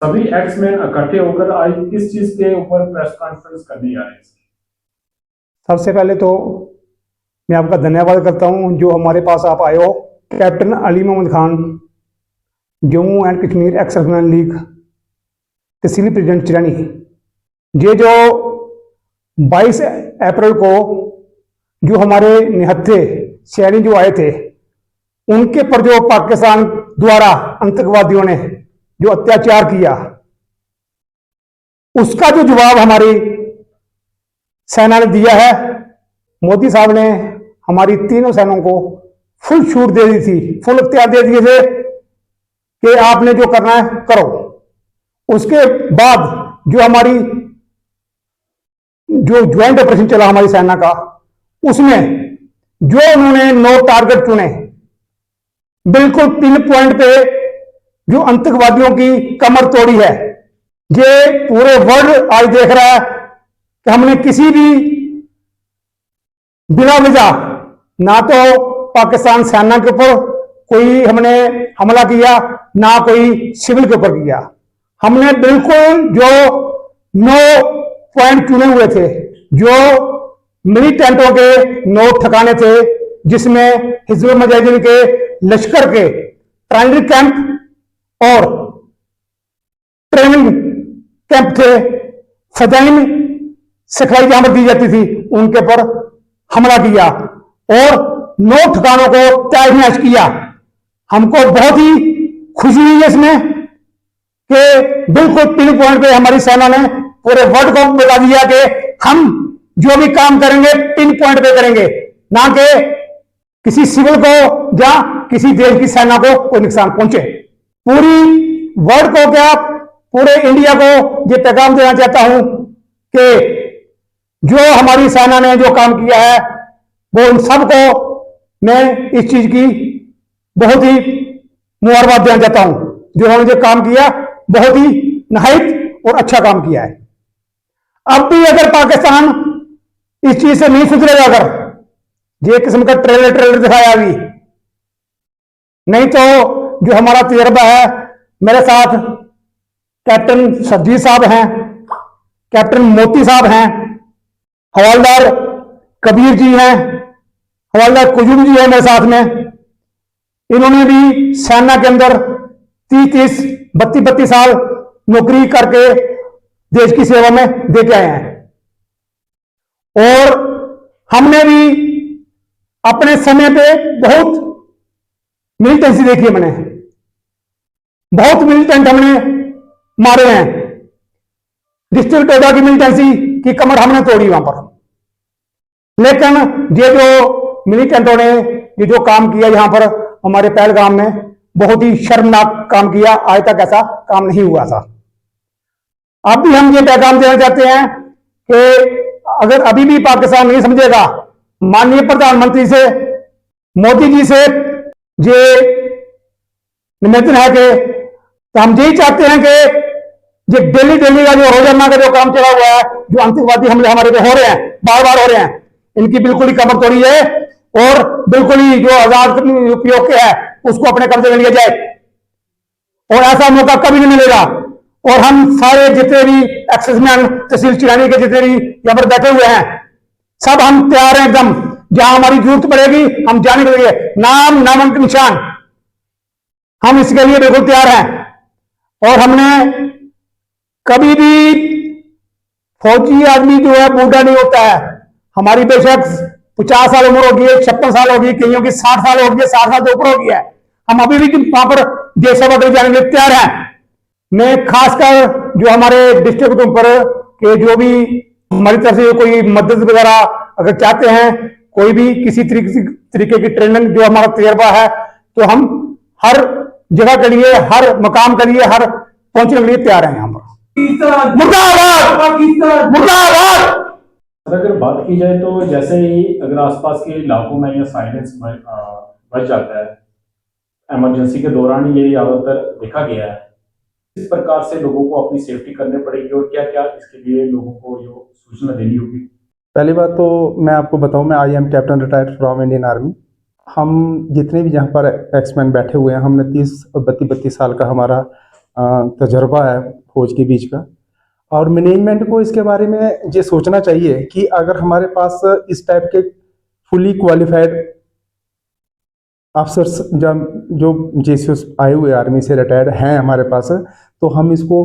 सभी एक्समैन इकट्ठे होकर आज किस चीज के ऊपर प्रेस कॉन्फ्रेंस करने जा रहे हैं? सबसे पहले तो मैं आपका धन्यवाद करता हूं जो हमारे पास आप आए हो। Captain Ali Mohammad Khan, Jammu and Kashmir ex serviceman league, तहसीली प्रेसिडेंट चिरानी, ये जो 22 अप्रैल को जो हमारे निहत्थे सैनिक जो आए थे उनके पर जो पाकिस्तान द्वारा आतंकवादियों ने जो अत्याचार किया, उसका जो जवाब हमारी सेना ने दिया है। मोदी साहब ने हमारी तीनों सेनाओं को फुल छूट दे दी थी, फुल इख्तियार दे दिए थे कि आपने जो करना है करो। उसके बाद जो हमारी जो ज्वाइंट ऑपरेशन चला हमारी सेना का, उसमें जो उन्होंने 9 टारगेट चुने, बिल्कुल पिन पॉइंट पे जो आतंकवादियों की कमर तोड़ी है। ये पूरे वर्ल्ड आज देख रहा है कि हमने किसी भी बिना वजह ना तो पाकिस्तान सेना के ऊपर कोई हमने हमला किया, ना कोई सिविल के ऊपर किया। हमने बिल्कुल जो 9 पॉइंट चुने हुए थे, जो मिलिटेंटों के 9 ठिकाने थे, जिसमें हिजबुल मुजाहिदीन के लश्कर के ट्रेनिंग कैंप और ट्रेनिंग कैंप थे, फजाइन सिखलाई जहां पर दी जाती थी, उनके पर हमला किया और 9 ठिकानों को तहस नहस किया। हमको बहुत ही खुशी हुई है इसमें कि बिल्कुल पिन पॉइंट पे हमारी सेना ने पूरे वर्ल्ड को बता दिया कि हम जो भी काम करेंगे पिन पॉइंट पे करेंगे, ना कि किसी सिविल को या किसी देश की सेना को कोई नुकसान पहुंचे। पूरी वर्ल्ड को क्या, पूरे इंडिया को ये पैगाम देना चाहता हूं कि जो हमारी सेना ने जो काम किया है, वो उन सबको मैं इस चीज की बहुत ही मुबारकबाद देना चाहता हूं। जो उन्होंने जो काम किया, बहुत ही निहायत और अच्छा काम किया है। अब भी अगर पाकिस्तान इस चीज से नहीं सुधरेगा, अगर ये किस्म का ट्रेलर दिखाया अभी, नहीं तो जो हमारा तजर्बा है, मेरे साथ कैप्टन सरजीत साहब हैं, कैप्टन मोती साहब हैं, हवालदार कबीर जी हैं, हवालदार कुजुम जी हैं मेरे साथ में। इन्होंने भी सेना के अंदर 30-30, 32-32 साल नौकरी करके देश की सेवा में दे के आए हैं। और हमने भी अपने समय पे बहुत मिलिटेंसी देखी है, मैंने बहुत मिलिटेंट हमने मारे हैं। डिस्ट्रिक्ट टोडा की मिलिटेंसी की कमर हमने तोड़ी वहां पर। लेकिन ये जो मिलिटेंटों ने ये जो काम किया यहाँ पर हमारे पहलगाम में, बहुत ही शर्मनाक काम किया। आज तक ऐसा काम नहीं हुआ था। अब भी हम ये पैगाम देना चाहते हैं कि अगर अभी भी पाकिस्तान नहीं समझेगा, माननीय प्रधानमंत्री से, मोदी जी से ये निवेदन है कि तो हम यही चाहते हैं कि ये डेली का जो रोजाना का जो काम चला हुआ है, जो आतंकवादी हमले हमारे पे हो रहे हैं, बार बार हो रहे हैं, इनकी बिल्कुल ही कमर तोड़ी है और बिल्कुल ही जो आजाद उपयोग के है उसको अपने कब्जे में लिया जाए। और ऐसा मौका कभी नहीं मिलेगा। और हम सारे जितने भी एक्सेसमैन तहसील चिरानी के जितने भी यहां पर बैठे हुए हैं, सब हम तैयार हैं एकदम। जहां हमारी जरूरत पड़ेगी हम जाने के लिए, नाम नामांकन निशान, हम इसके लिए बिल्कुल तैयार हैं। और हमने कभी भी, फौजी आदमी जो है बूढ़ा नहीं होता है। हमारी बेशक 50 साल उम्र होगी, 56 साल होगी, कईयों की 60 साल होगी, 60 साल से ऊपर हो गया है। हम अभी भी वहां पर देश सेवा के जाने के लिए तैयार हैं। मैं खासकर जो हमारे डिस्ट्रिक्ट के ऊपर के जो भी हमारी तरफ से कोई मदद वगैरह अगर चाहते हैं, कोई भी किसी तरीके की ट्रेनिंग, जो हमारा तजर्बा है, तो हम हर जगह के लिए, हर मकाम के लिए, हर पहुंचने के लिए तैयार हैं। यहाँ पर मुर्दाबाद मुर्दाबाद। अगर बात की जाए तो जैसे ही अगर आसपास के इलाकों में या साइलेंस बच जाता है, इमरजेंसी के दौरान ये ज्यादातर देखा गया है। इस प्रकार से लोगों को अपनी सेफ्टी करनी पड़ेगी और क्या क्या इसके लिए लोगों को जो सूचना देनी होगी? पहली बात तो मैं आपको बताऊं, मैं I am captain retired from Indian army. हम जितने भी यहाँ पर एक्समैन बैठे हुए हैं, हमने 30 और 32 साल का हमारा तजर्बा है फौज के बीच का। और मैनेजमेंट को इसके बारे में ये सोचना चाहिए कि अगर हमारे पास इस टाइप के फुली क्वालिफाइड अफसर्स जो जैसे आए हुए आर्मी से रिटायर्ड हैं हमारे पास, तो हम इसको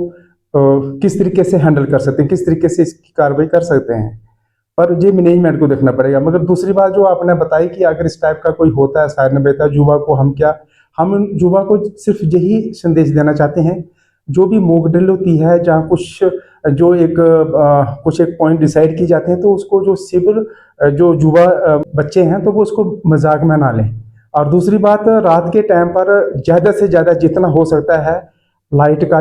किस तरीके से हैंडल कर सकते हैं, किस तरीके से इसकी कार्रवाई कर सकते हैं, पर ये मैनेजमेंट को देखना पड़ेगा। मगर दूसरी बात जो आपने बताई कि अगर इस टाइप का कोई होता है शायर नबेता युवा को, हम युवा को सिर्फ यही संदेश देना चाहते हैं, जो भी मॉक ड्रिल होती है जहाँ कुछ एक पॉइंट डिसाइड की जाते हैं, तो उसको जो सिविल जो युवा बच्चे हैं तो वो उसको मजाक में ना लें। और दूसरी बात, रात के टाइम पर ज़्यादा से ज़्यादा जितना हो सकता है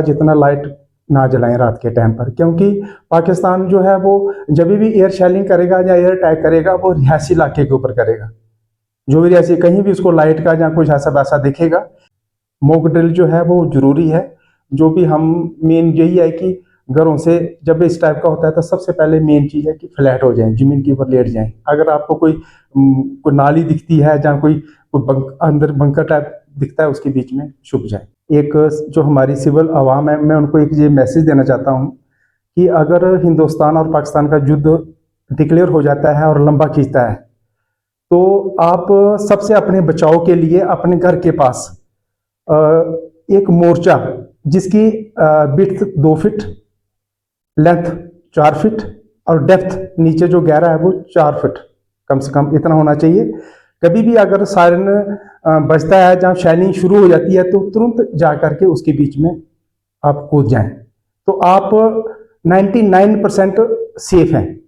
जितना लाइट ना जलाएं रात के टाइम पर, क्योंकि पाकिस्तान जो है वो जब भी एयर शेलिंग करेगा या एयर अटैक करेगा वो रिहायशी इलाके के ऊपर करेगा। जो भी रिहायशी कहीं भी उसको लाइट का या कुछ ऐसा वैसा दिखेगा। मॉक ड्रिल जो है वो जरूरी है। जो भी हम मेन यही है कि घरों से जब इस टाइप का होता है तो सबसे पहले मेन चीज़ है कि फ्लैट हो जाएं, जमीन के ऊपर लेट जाएं। अगर आपको कोई नाली दिखती है या कोई अंदर बंकर टाइप दिखता है उसके बीच में छुप जाए। एक जो हमारी सिविल आवाम है, मैं उनको एक ये मैसेज देना चाहता हूँ कि अगर हिंदुस्तान और पाकिस्तान का युद्ध डिक्लेयर हो जाता है और लंबा खींचता है, तो आप सबसे अपने बचाव के लिए अपने घर के पास एक मोर्चा जिसकी विड्थ 2 फीट, लेंथ 4 फीट और डेप्थ नीचे जो गहरा है वो 4 फीट कम से कम इतना होना चाहिए। कभी भी अगर सायरन बजता है, जहाँ शाइनिंग शुरू हो जाती है, तो तुरंत जा करके उसके बीच में आप कूद जाएं, तो आप 99% सेफ हैं।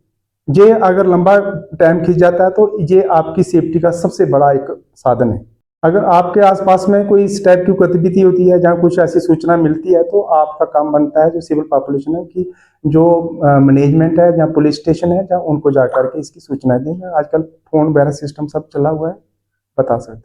ये अगर लंबा टाइम खींच जाता है तो ये आपकी सेफ्टी का सबसे बड़ा एक साधन है। अगर आपके आसपास में कोई इस टाइप की गतिविधि होती है, जहाँ कुछ ऐसी सूचना मिलती है, तो आपका काम बनता है जो सिविल पॉपुलेशन है कि जो मैनेजमेंट है, जहाँ पुलिस स्टेशन है, जहाँ उनको जा करके इसकी सूचना दें। आजकल फोन वगैरह सिस्टम सब चला हुआ है, बता सकते हैं।